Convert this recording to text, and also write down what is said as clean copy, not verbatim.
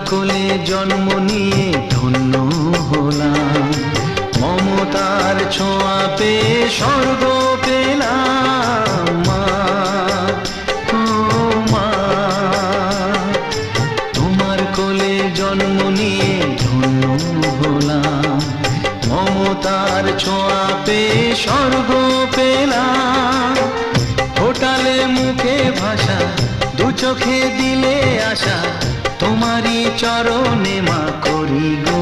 কোলে জন্ম নিয়ে ধন্য হলাম, মমতার ছোঁয়া পেয়ে স্বর্গ পেলাম। মা, ও মা, তোমার কোলে জন্ম নিয়ে ধন্য হলাম, মমতার ছোঁয়া পেয়ে স্বর্গ পেলাম। ফোটালে মুখে ভাষা, দু চোখে দিলে আশা, তোমারই চরণে মা করি গো